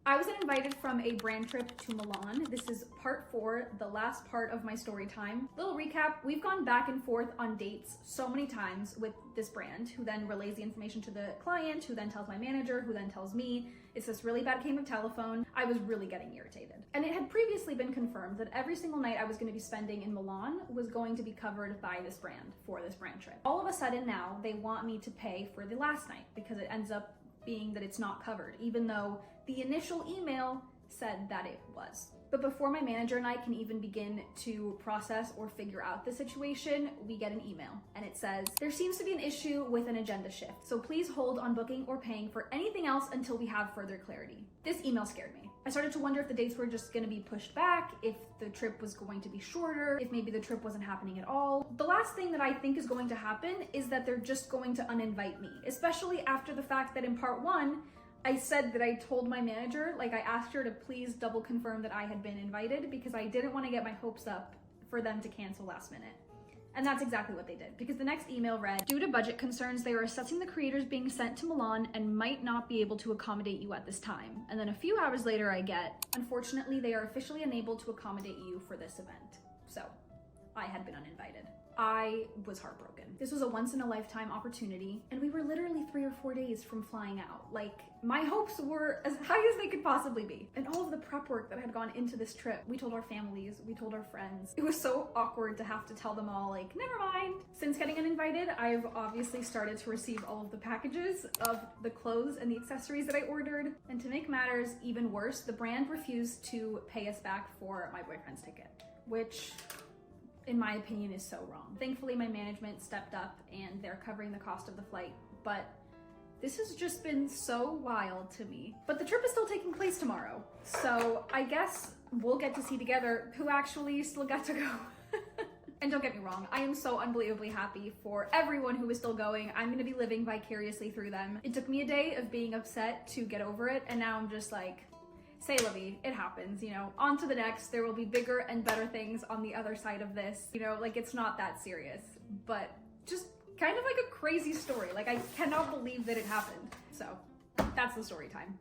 I was invited from a brand trip to Milan. This is part 4, the last part of my story time. Little recap, we've gone back and forth on dates so many times with this brand, who then relays the information to the client, who then tells my manager, who then tells me. It's this really bad game of telephone. I was really getting irritated. And it had previously been confirmed that every single night I was going to be spending in Milan was going to be covered by this brand for this brand trip. All of a sudden now they want me to pay for the last night because it ends up being that it's not covered, even though the initial email said that it was. But before my manager and I can even begin to process or figure out the situation, we get an email and it says, there seems to be an issue with an agenda shift, so please hold on booking or paying for anything else until we have further clarity. This email scared me. I started to wonder if the dates were just gonna be pushed back, if the trip was going to be shorter, if maybe the trip wasn't happening at all. The last thing that I think is going to happen is that they're just going to uninvite me, especially after the fact that in part 1, I said that I told my manager, like I asked her to please double confirm that I had been invited because I didn't want to get my hopes up for them to cancel last minute. And that's exactly what they did, because the next email read, due to budget concerns, they are assessing the creators being sent to Milan and might not be able to accommodate you at this time. And then a few hours later I get, unfortunately, they are officially unable to accommodate you for this event. So I had been uninvited. I was heartbroken. This was a once-in-a-lifetime opportunity, and we were literally 3 or 4 days from flying out. Like, my hopes were as high as they could possibly be. And all of the prep work that had gone into this trip, we told our families, we told our friends. It was so awkward to have to tell them all, like, never mind. Since getting uninvited, I've obviously started to receive all of the packages of the clothes and the accessories that I ordered. And to make matters even worse, the brand refused to pay us back for my boyfriend's ticket, which, in my opinion, is so wrong. Thankfully, my management stepped up and they're covering the cost of the flight, but this has just been so wild to me. But the trip is still taking place tomorrow, so I guess we'll get to see together who actually still got to go. And don't get me wrong, I am so unbelievably happy for everyone who is still going. I'm gonna be living vicariously through them. It took me a day of being upset to get over it, and now I'm just like, say la vie, it happens, you know, on to the next. There will be bigger and better things on the other side of this, you know, like it's not that serious, but just kind of like a crazy story. Like I cannot believe that it happened. So that's the story time.